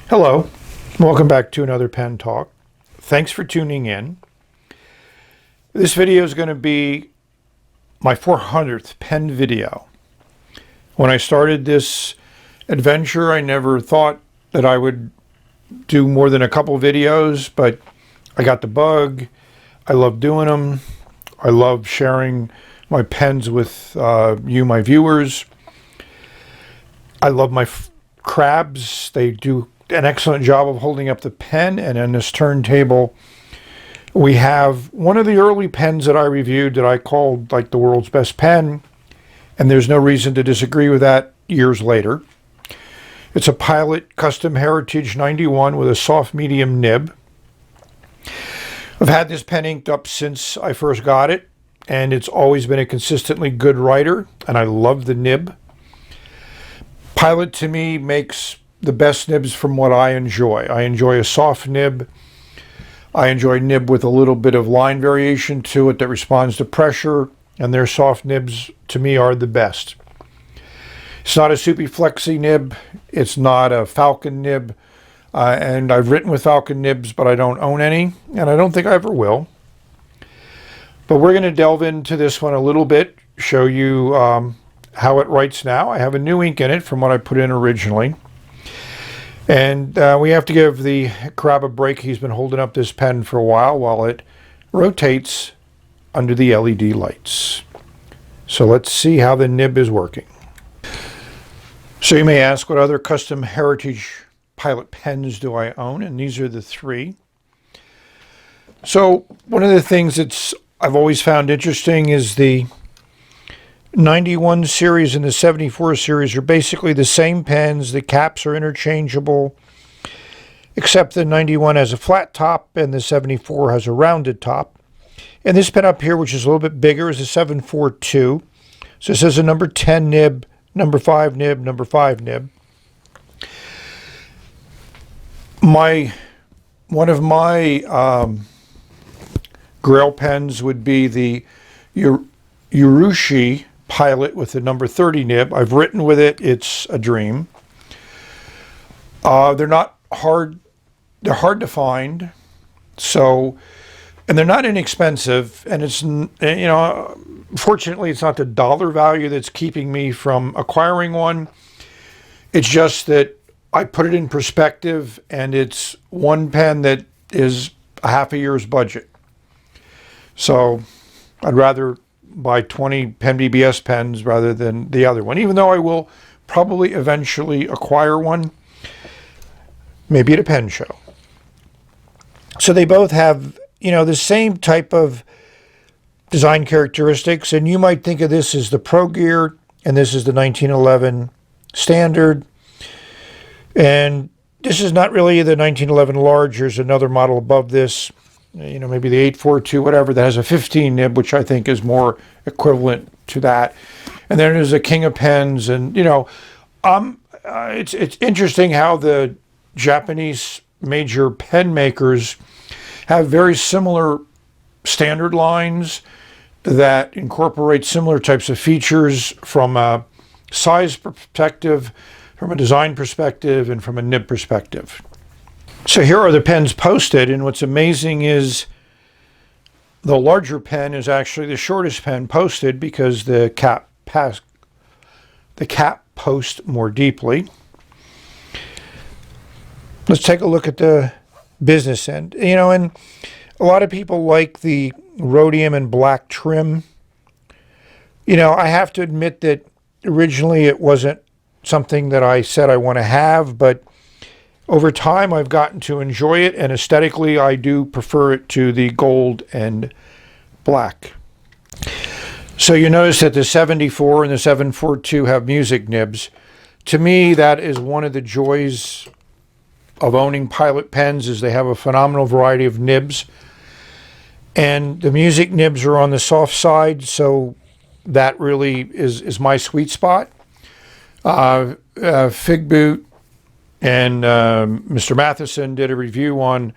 Hello, welcome back to another pen talk. Thanks for tuning in. This video is going to be my 400th pen video. When I started this adventure, I never thought that I would do more than a couple videos, but I got the bug. I love doing them. I love sharing my pens with you, my viewers. I love my crabs. They do an excellent job of holding up the pen, and in this turntable we have one of the early pens that I reviewed that I called like the world's best pen, and there's no reason to disagree with that years later. It's a Pilot Custom Heritage 91 with a soft medium nib. I've had this pen inked up since I first got it, and it's always been a consistently good writer, and I love the nib. Pilot to me makes the best nibs from what I enjoy. I enjoy a soft nib. I enjoy nib with a little bit of line variation to it that responds to pressure, and their soft nibs to me are the best. It's not a soupy flexy nib. It's not a Falcon nib. And I've written with Falcon nibs, but I don't own any, and I don't think I ever will. But we're going to delve into this one a little bit, show you how it writes now. I have a new ink in it from what I put in originally. And we have to give the crab a break. He's been holding up this pen for a while it rotates under the LED lights. So let's see how the nib is working. So you may ask, what other custom Heritage Pilot pens do I own? And these are the three. So one of the things I've always found interesting is the 91 series and the 74 series are basically the same pens. The caps are interchangeable, except the 91 has a flat top and the 74 has a rounded top. And this pen up here, which is a little bit bigger, is a 742. So this is a number 10 nib, number 5 nib, number 5 nib. One of my Grail pens would be the Urushi Pilot with the number 30 nib. I've written with it. It's a dream. They're not hard. They're hard to find. So, and they're not inexpensive. And it's, fortunately, it's not the dollar value that's keeping me from acquiring one. It's just that I put it in perspective, and it's one pen that is a half a year's budget. So I'd rather buy 20 Pen BBS pens rather than the other one, even though I will probably eventually acquire one, maybe at a pen show. So they both have, the same type of design characteristics, and you might think of this as the Pro Gear, and this is the 1911 Standard. And this is not really the 1911 Large. There's another model above this, maybe the 842, whatever, that has a 15 nib, which I think is more equivalent to that. And then there's a King of Pens, and it's interesting how the Japanese major pen makers have very similar standard lines that incorporate similar types of features from a size perspective, from a design perspective, and from a nib perspective. So here are the pens posted, and what's amazing is the larger pen is actually the shortest pen posted because the cap posts more deeply. Let's take a look at the business end. And a lot of people like the rhodium and black trim. I have to admit that originally it wasn't something that I said I want to have, but over time I've gotten to enjoy it, and aesthetically I do prefer it to the gold and black. So you notice that the 74 and the 742 have music nibs. To me, that is one of the joys of owning Pilot pens, is they have a phenomenal variety of nibs. And the music nibs are on the soft side, so that really is my sweet spot. Fig Boot and Mr. Matheson did a review on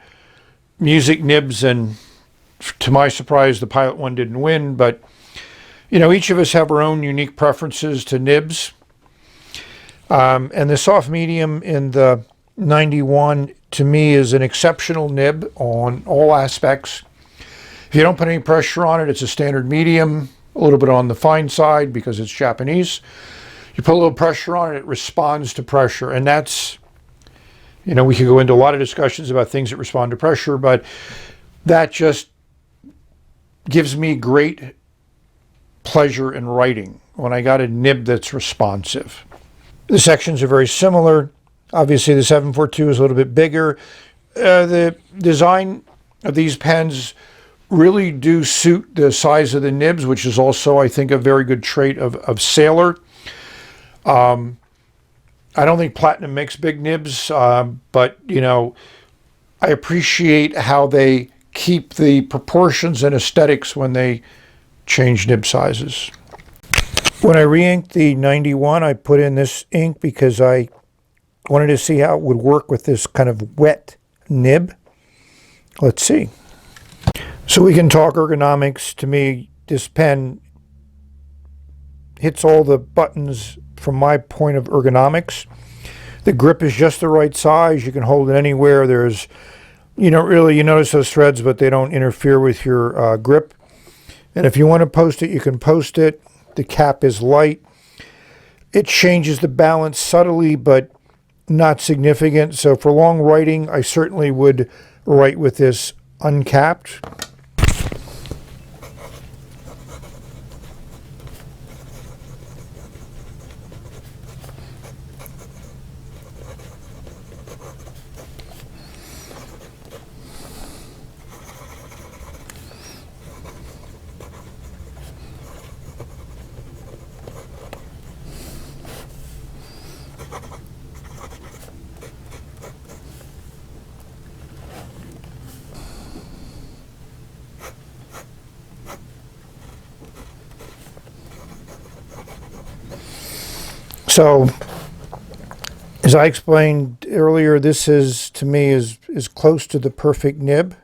music nibs, and to my surprise, the Pilot one didn't win, but each of us have our own unique preferences to nibs. And the soft medium in the 91 to me is an exceptional nib on all aspects. If you don't put any pressure on it, it's a standard medium, a little bit on the fine side because it's Japanese. You put a little pressure on it, it responds to pressure. And that's, you know, we could go into a lot of discussions about things that respond to pressure, but that just gives me great pleasure in writing when I got a nib that's responsive. The sections are very similar. Obviously, the 742 is a little bit bigger. The design of these pens really do suit the size of the nibs, which is also, I think, a very good trait of Sailor. I don't think Platinum makes big nibs, but, you know, I appreciate how they keep the proportions and aesthetics when they change nib sizes. When I re-inked the 91, I put in this ink because I wanted to see how it would work with this kind of wet nib. Let's see. So we can talk ergonomics. To me, this pen hits all the buttons from my point of ergonomics. The grip is just the right size. You can hold it anywhere. There's, you notice those threads, but they don't interfere with your grip. And if you want to post it, you can post it. The cap is light. It changes the balance subtly, but not significant. So for long writing, I certainly would write with this uncapped. So, as I explained earlier, this is, to me, is close to the perfect nib.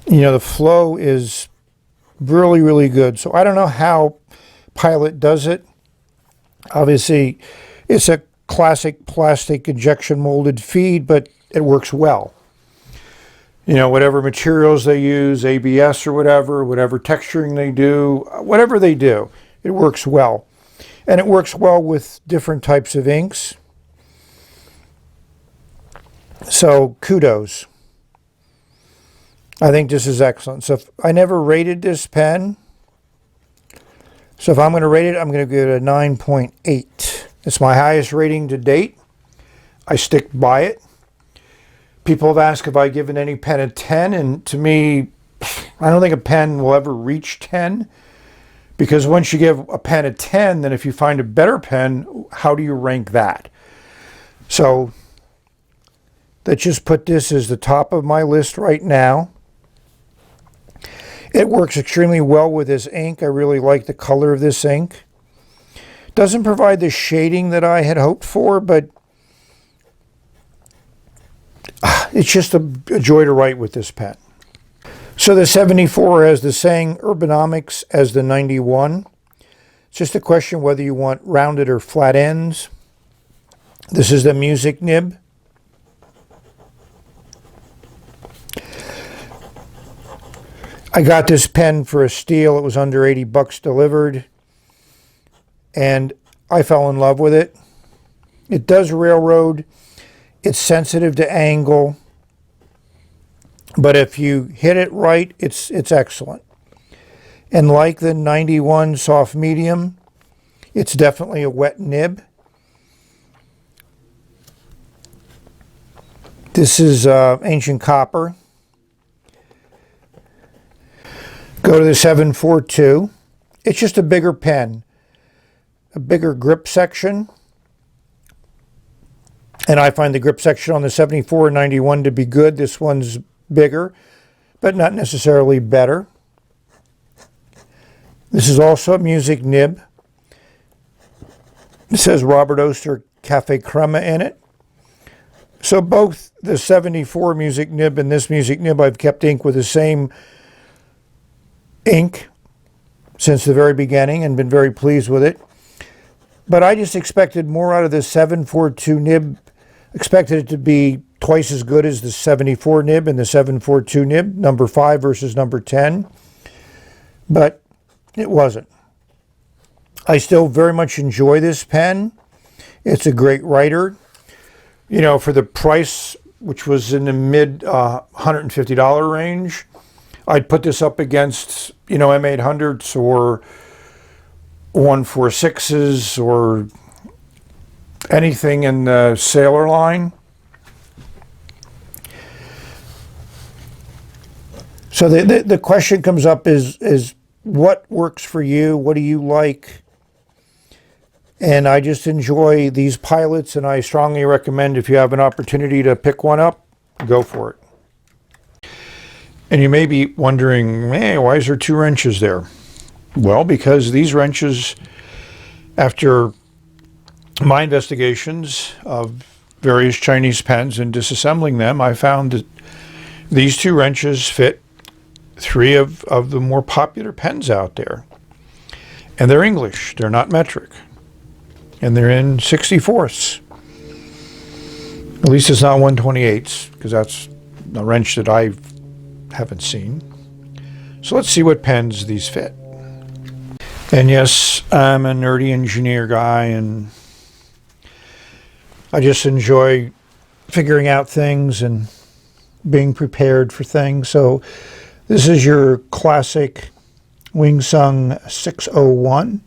You know, the flow is really, really good. So I don't know how Pilot does it. Obviously, it's a classic plastic injection molded feed, but it works well. You know, whatever materials they use, ABS or whatever texturing they do, whatever they do, it works well. And it works well with different types of inks. So kudos. I think this is excellent. So I never rated this pen. So if I'm going to rate it, I'm going to give it a 9.8. It's my highest rating to date. I stick by it. People have asked if I've given any pen a 10, and to me, I don't think a pen will ever reach 10, because once you give a pen a 10, then if you find a better pen, how do you rank that? So let's just put this as the top of my list right now. It works extremely well with this ink. I really like the color of this ink. Doesn't provide the shading that I had hoped for, but it's just a joy to write with this pen. So the 74 has the same ergonomics as the 91. It's just a question whether you want rounded or flat ends. This is the music nib. I got this pen for a steal. It was under 80 bucks delivered, and I fell in love with it. It does railroad. It's sensitive to angle, but if you hit it right, it's excellent. And like the 91 soft medium, it's definitely a wet nib. This is ancient copper. Go to the 742. It's just a bigger pen, a bigger grip section. And I find the grip section on the 74 and 91 to be good. This one's bigger, but not necessarily better. This is also a music nib. It says Robert Oster Cafe Crema in it. So both the 74 music nib and this music nib, I've kept ink with the same ink since the very beginning and been very pleased with it. But I just expected more out of this 742 nib. Expected it to be twice as good as the 74 nib and the 742 nib, number 5 versus number 10. But it wasn't. I still very much enjoy this pen. It's a great writer. You know, for the price, which was in the mid $150 range, I'd put this up against, you know, M800s or 146s or anything in the Sailor line. So the question comes up is what works for you? What do you like? And I just enjoy these pilots, and I strongly recommend, if you have an opportunity to pick one up, go for it. And you may be wondering, hey, why is there 2 wrenches there? Well, because these wrenches, after my investigations of various Chinese pens and disassembling them, I found that these 2 wrenches fit 3 of the more popular pens out there. And they're English, they're not metric. And they're in 64ths. At least it's not 128s, because that's a wrench that I haven't seen. So let's see what pens these fit. And yes, I'm a nerdy engineer guy, and I just enjoy figuring out things and being prepared for things. So this is your classic Wingsung 601,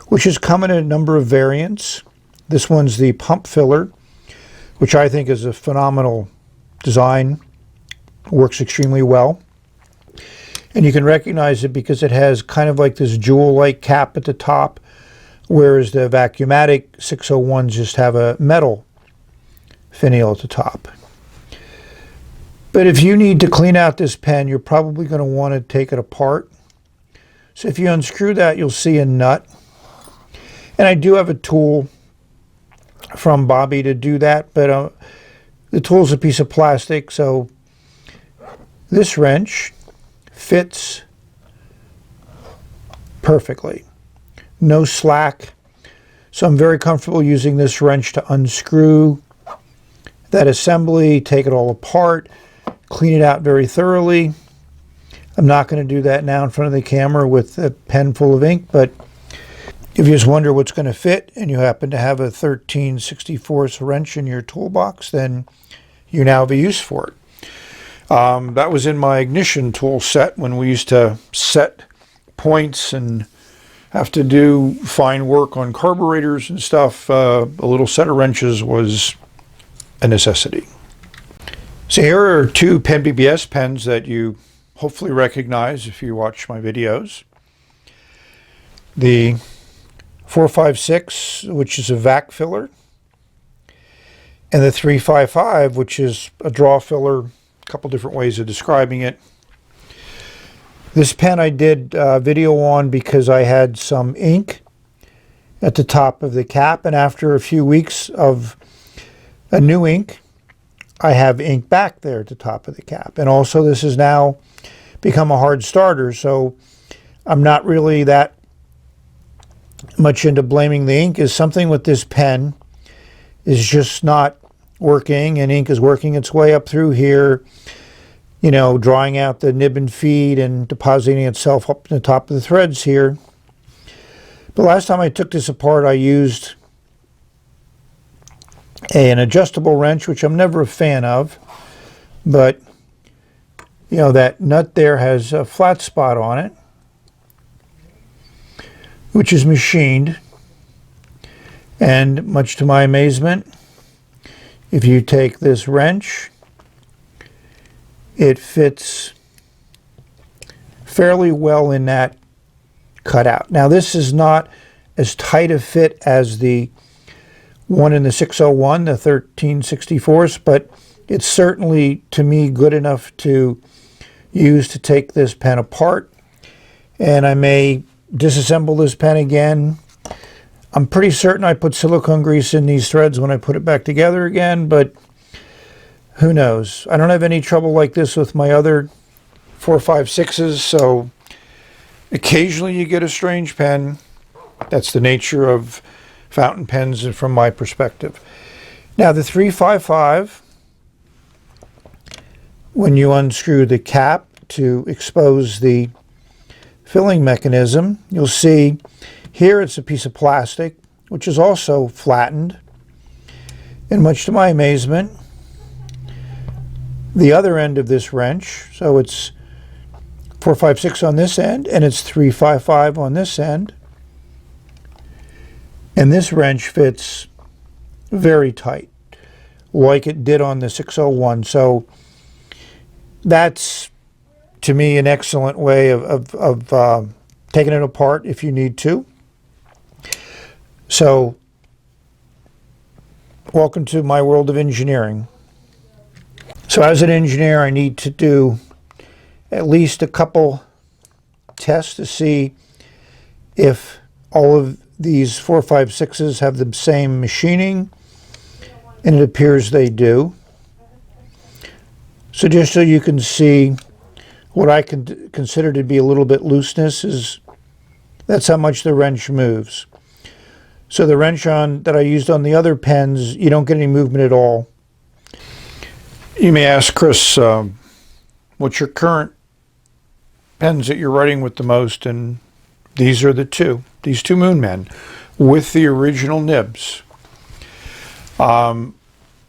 which has come in a number of variants. This one's the pump filler, which I think is a phenomenal design. Works extremely well. And you can recognize it because it has kind of like this jewel-like cap at the top, whereas the Vacuumatic 601s just have a metal finial at the top. But if you need to clean out this pen, you're probably going to want to take it apart. So if you unscrew that, you'll see a nut. And I do have a tool from Bobby to do that, but the tool's a piece of plastic, so this wrench fits perfectly. No slack. So I'm very comfortable using this wrench to unscrew that assembly, take it all apart, clean it out very thoroughly. I'm not going to do that now in front of the camera with a pen full of ink, but if you just wonder what's going to fit and you happen to have a 13/64 wrench in your toolbox, then you now have a use for it. That was in my ignition tool set when we used to set points and have to do fine work on carburetors and stuff. A little set of wrenches was a necessity. So here are 2 Pen BBS pens that you hopefully recognize if you watch my videos. The 456, which is a vac filler, and the 355, which is a draw filler. A couple different ways of describing it. This pen I did a video on because I had some ink at the top of the cap, and after a few weeks of a new ink, I have ink back there at the top of the cap. And also this has now become a hard starter, so I'm not really that much into blaming the ink. Is something with this pen is just not working, and ink is working its way up through here, you know, drawing out the nib and feed and depositing itself up in the top of the threads here. But last time I took this apart, I used an adjustable wrench, which I'm never a fan of, but you know, that nut there has a flat spot on it, which is machined, and much to my amazement, if you take this wrench, it fits fairly well in that cutout. Now this is not as tight a fit as the one in the 601, the 13/64, but it's certainly, to me, good enough to use to take this pen apart. And I may disassemble this pen again. I'm pretty certain I put silicone grease in these threads when I put it back together again, but who knows? I don't have any trouble like this with my other 456s, so occasionally you get a strange pen. That's the nature of fountain pens from my perspective. Now the 355, when you unscrew the cap to expose the filling mechanism, you'll see here it's a piece of plastic, which is also flattened. And much to my amazement, the other end of this wrench, so it's 456 on this end, and it's 355 on this end. And this wrench fits very tight, like it did on the 601. So that's, to me, an excellent way of taking it apart if you need to. So, welcome to my world of engineering. So as an engineer, I need to do at least a couple tests to see if all of these 456s have the same machining, and it appears they do. So just so you can see what I can consider to be a little bit looseness, is that's how much the wrench moves. So the wrench that I used on the other pens, you don't get any movement at all. You may ask, Chris, what's your current pens that you're writing with the most? And these are these two Moonmen with the original nibs. You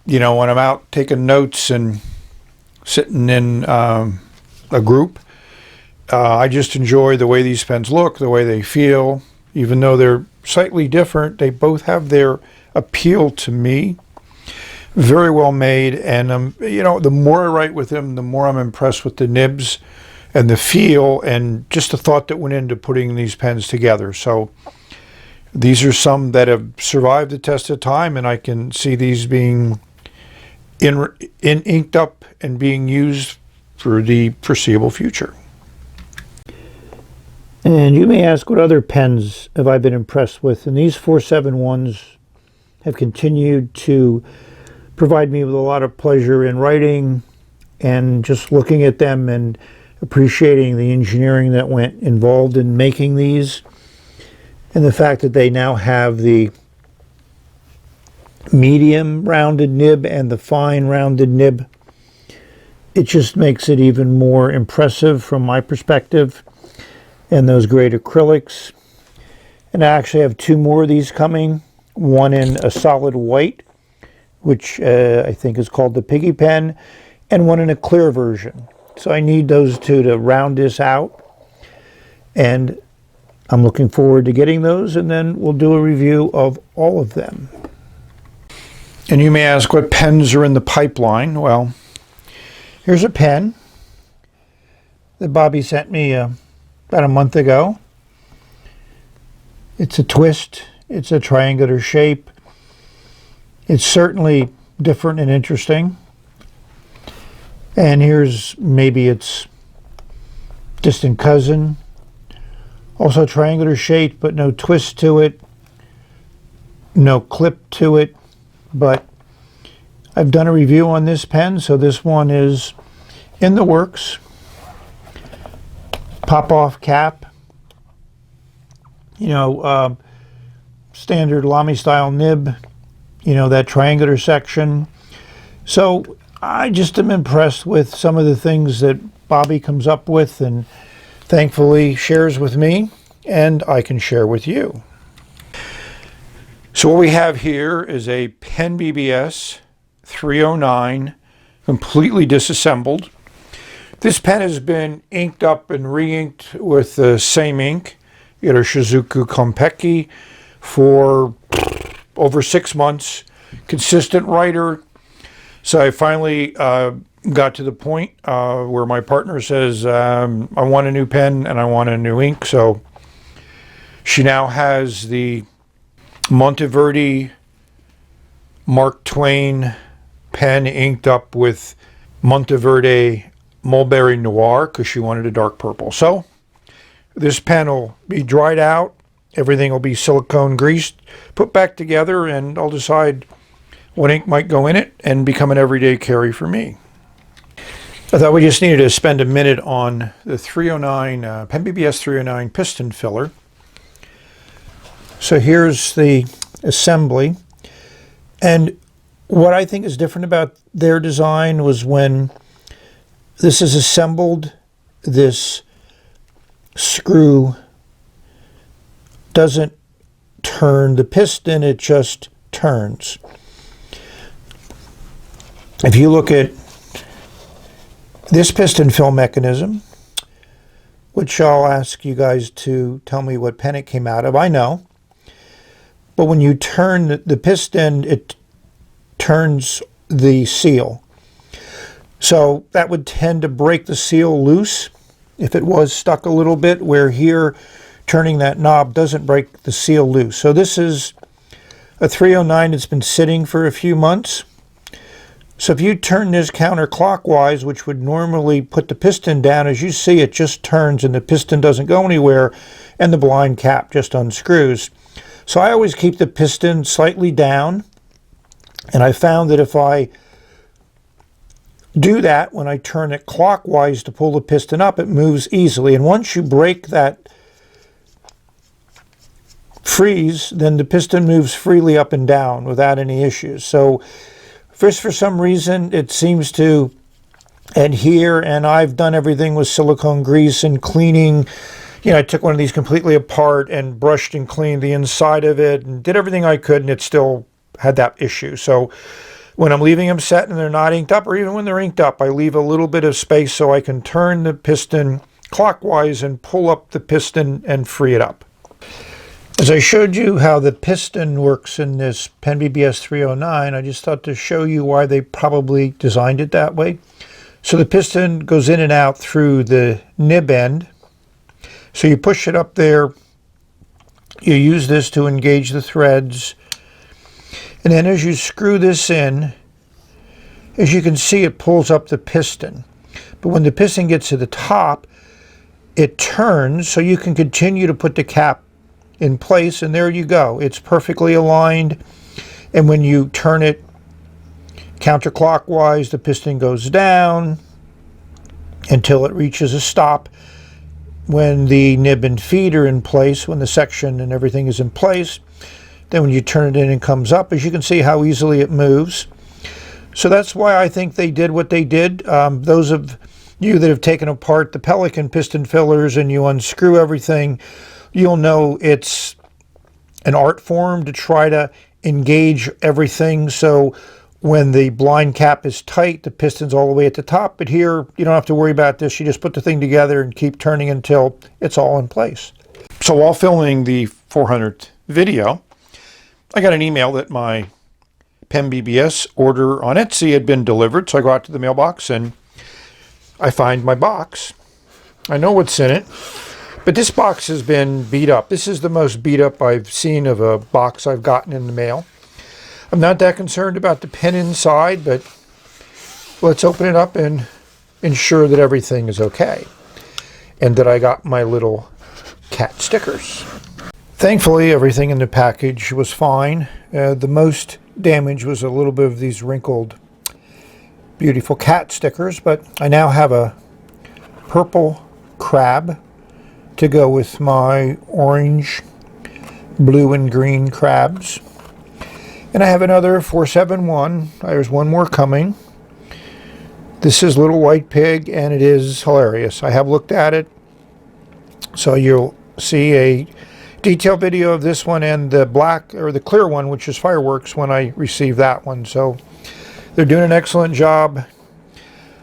know, when I'm out taking notes and sitting in a group, I just enjoy the way these pens look, the way they feel. Even though they're slightly different, they both have their appeal to me. Very well made, and you know, the more I write with them, the more I'm impressed with the nibs and the feel and just the thought that went into putting these pens together. So these are some that have survived the test of time, and I can see these being inked up and being used for the foreseeable future. And you may ask, what other pens have I been impressed with? And these 471s have continued to provide me with a lot of pleasure in writing and just looking at them and appreciating the engineering that went involved in making these, and the fact that they now have the medium rounded nib and the fine rounded nib. It just makes it even more impressive from my perspective. And those great acrylics. And I actually have two more of these coming, one in a solid white, which I think is called the Piggy Pen, and one in a clear version. So I need those two to round this out, and I'm looking forward to getting those, and then we'll do a review of all of them. And you may ask, what pens are in the pipeline? Well, here's a pen that Bobby sent me about a month ago. It's a twist. It's a triangular shape. It's certainly different and interesting. And here's maybe its distant cousin. Also triangular shape, but no twist to it, no clip to it. But I've done a review on this pen, so this one is in the works. Pop-off cap. You know, standard Lamy style nib. You know, that triangular section. So I just am impressed with some of the things that Bobby comes up with and thankfully shares with me, and I can share with you. So what we have here is a Pen BBS 309, completely disassembled. This pen has been inked up and re-inked with the same ink, either Shizuku Konpeki, for over 6 months. Consistent writer. So I finally got to the point where my partner says, I want a new pen and I want a new ink. So she now has the Monteverdi Mark Twain pen inked up with Monteverde Mulberry Noir because she wanted a dark purple. So this pen will be dried out. Everything will be silicone greased, put back together, and I'll decide what ink might go in it and become an everyday carry for me. I thought we just needed to spend a minute on the 309, Pen BBS 309 piston filler. So here's the assembly. And what I think is different about their design was when this is assembled, this screw doesn't turn the piston, it just turns. If you look at this piston fill mechanism, which I'll ask you guys to tell me what pen it came out of, I know. But when you turn the piston, it turns the seal. So that would tend to break the seal loose if it was stuck a little bit, where here turning that knob doesn't break the seal loose. So this is a 309 that's been sitting for a few months. So if you turn this counterclockwise, which would normally put the piston down, as you see, it just turns and the piston doesn't go anywhere and the blind cap just unscrews. So I always keep the piston slightly down, and I found that if I do that when I turn it clockwise to pull the piston up, it moves easily. And once you break that freeze, then the piston moves freely up and down without any issues. So first, for some reason, it seems to adhere, and I've done everything with silicone grease and cleaning. You know, I took one of these completely apart and brushed and cleaned the inside of it and did everything I could, and it still had that issue. So when I'm leaving them set and they're not inked up, or even when they're inked up, I leave a little bit of space so I can turn the piston clockwise and pull up the piston and free it up. As I showed you how the piston works in this Pen BBS 309, I just thought to show you why they probably designed it that way. So the piston goes in and out through the nib end. So you push it up there, you use this to engage the threads, and then as you screw this in, as you can see, it pulls up the piston. But when the piston gets to the top, it turns, so you can continue to put the cap in place, and there you go. It's perfectly aligned, and when you turn it counterclockwise, the piston goes down until it reaches a stop. When the nib and feed are in place, when the section and everything is in place, then when you turn it in and comes up, as you can see how easily it moves. So that's why I think they did what they did. Those of you that have taken apart the Pelican piston fillers and you unscrew everything, you'll know it's an art form to try to engage everything. So when the blind cap is tight, the piston's all the way at the top. But here, you don't have to worry about this. You just put the thing together and keep turning until it's all in place. So while filming the 400th video, I got an email that my Pen BBS order on Etsy had been delivered. So I go out to the mailbox and I find my box. I know what's in it, but this box has been beat up. This is the most beat up I've seen of a box I've gotten in the mail. I'm not that concerned about the pen inside, but let's open it up and ensure that everything is okay and that I got my little cat stickers. Thankfully, everything in the package was fine. The most damage was a little bit of these wrinkled, beautiful cat stickers, but I now have a purple crab to go with my orange, blue, and green crabs. And I have another 471. There's one more coming. This is Little White Pig, and it is hilarious. I have looked at it, so you'll see a detailed video of this one and the black, or the clear one, which is Fireworks, when I receive that one. So they're doing an excellent job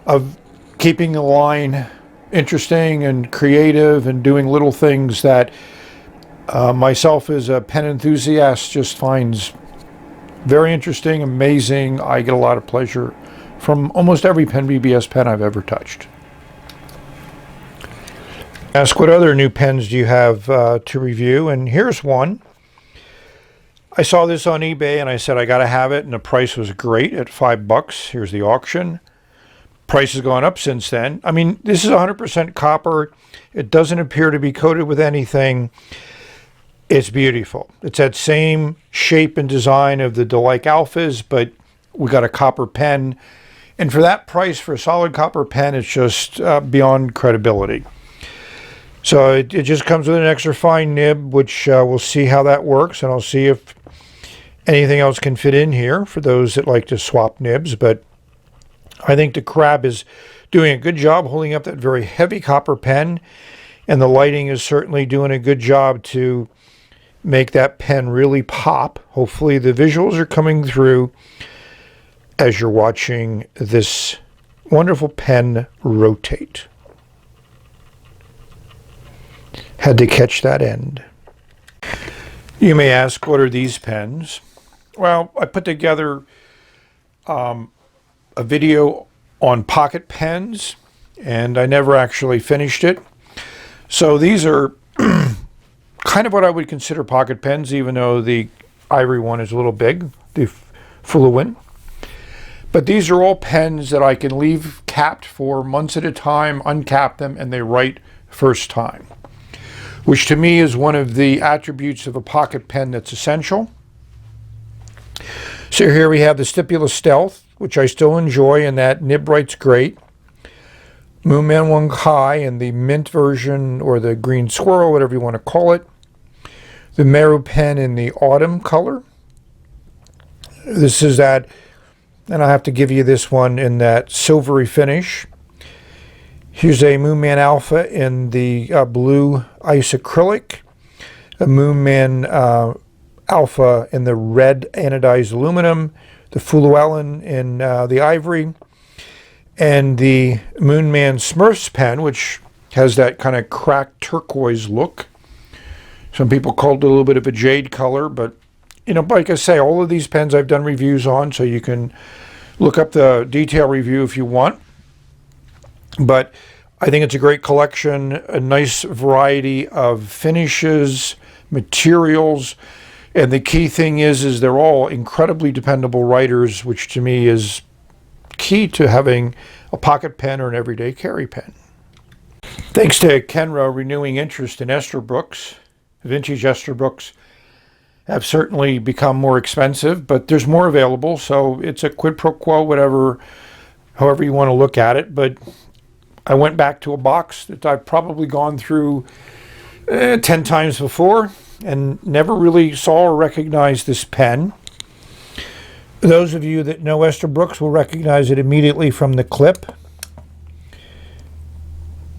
of keeping the line interesting and creative and doing little things that myself as a pen enthusiast just finds very interesting, amazing. I get a lot of pleasure from almost every Pen BBS pen I've ever touched. Ask what other new pens do you have to review, and here's one. I saw this on eBay and I said I gotta have it, and the price was great at $5. Here's the auction. Price has gone up since then. I mean, this is 100% copper. It doesn't appear to be coated with anything. It's beautiful. It's that same shape and design of the Delight Alphas, but we got a copper pen. And for that price, for a solid copper pen, it's just beyond credibility. So it just comes with an extra fine nib, which we'll see how that works. And I'll see if Anything else can fit in here for those that like to swap nibs, but I think the Crab is doing a good job holding up that very heavy copper pen, and the lighting is certainly doing a good job to make that pen really pop. Hopefully the visuals are coming through as you're watching this wonderful pen rotate. Had to catch that end. You may ask, what are these pens? Well, I put together a video on pocket pens, and I never actually finished it. So these are kind of what I would consider pocket pens, even though the ivory one is a little big, the Fluent. But these are all pens that I can leave capped for months at a time, uncap them, and they write first time, which to me is one of the attributes of a pocket pen that's essential. So here we have the Stipula Stealth, which I still enjoy, and that nib writes great. Moonman 1 Kai in the mint version, or the green squirrel, whatever you want to call it. The Meru pen in the autumn color. This is that, and I have to give you this one in that silvery finish. Here's a Moonman Alpha in the blue ice acrylic. A Moonman Alpha in the red anodized aluminum. The Fluellen in the ivory. And the Moonman Smurfs pen, which has that kind of cracked turquoise look. Some people called it a little bit of a jade color, but you know, like I say, all of these pens I've done reviews on, so you can look up the detail review if you want. But I think it's a great collection, a nice variety of finishes, materials, and the key thing is they're all incredibly dependable writers, which to me is key to having a pocket pen or an everyday carry pen. Thanks to Kenro renewing interest in Esterbrook's, vintage Esterbrook's have certainly become more expensive, but there's more available, so it's a quid pro quo, however you want to look at it. But I went back to a box that I've probably gone through 10 times before and never really saw or recognized this pen. Those of you that know Esterbrook's will recognize it immediately from the clip.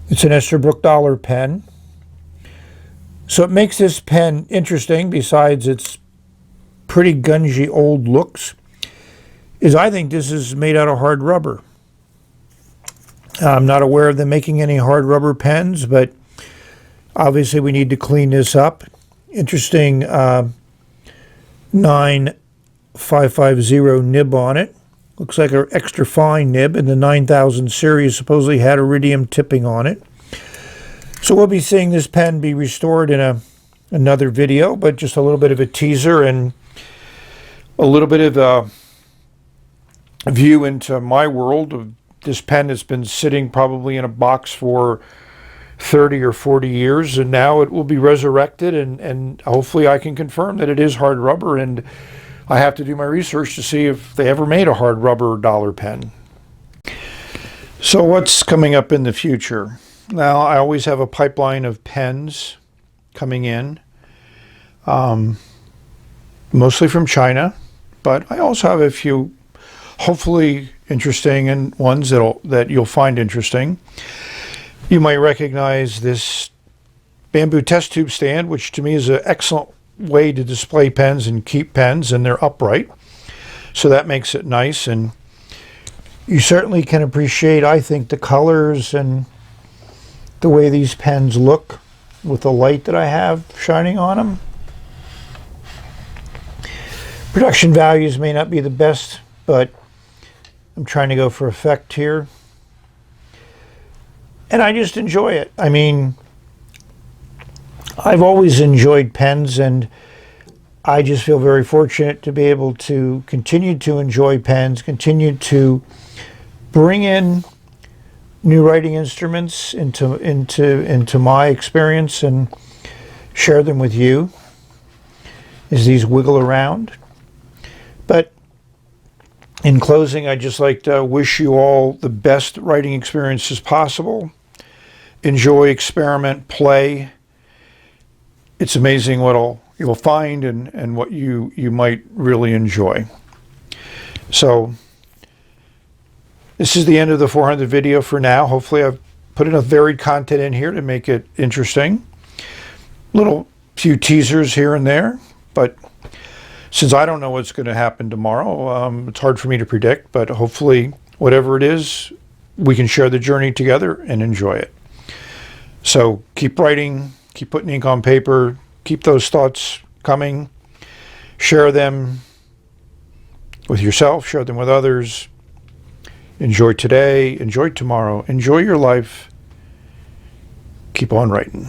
It's an Esterbrook dollar pen. So it makes this pen interesting, besides its pretty gungy old looks, is I think this is made out of hard rubber. I'm not aware of them making any hard rubber pens, but obviously we need to clean this up. Interesting 9550 nib on it. Looks like an extra fine nib, and the 9000 series supposedly had iridium tipping on it. So we'll be seeing this pen be restored in another video, but just a little bit of a teaser and a little bit of a view into my world of this pen that's been sitting probably in a box for 30 or 40 years, and now it will be resurrected, and hopefully I can confirm that it is hard rubber, and I have to do my research to see if they ever made a hard rubber dollar pen. So what's coming up in the future? Now, I always have a pipeline of pens coming in, mostly from China, but I also have a few hopefully interesting and ones that you'll find interesting. You might recognize this bamboo test tube stand, which to me is an excellent way to display pens and keep pens, and they're upright. So that makes it nice, and you certainly can appreciate, I think, the colors and the way these pens look with the light that I have shining on them. Production values may not be the best, but I'm trying to go for effect here. And I just enjoy it. I mean, I've always enjoyed pens, and I just feel very fortunate to be able to continue to enjoy pens, continue to bring in new writing instruments into my experience and share them with you as these wiggle around. But in closing, I'd just like to wish you all the best writing experiences possible. Enjoy, experiment, play. It's amazing what'll you'll find and what you might really enjoy. So this is the end of the 400 video for now. Hopefully I've put enough varied content in here to make it interesting. Little few teasers here and there, but since I don't know what's going to happen tomorrow, it's hard for me to predict, but hopefully whatever it is, we can share the journey together and enjoy it. So keep writing, keep putting ink on paper, keep those thoughts coming, share them with yourself, share them with others. Enjoy today, enjoy tomorrow, enjoy your life. Keep on writing.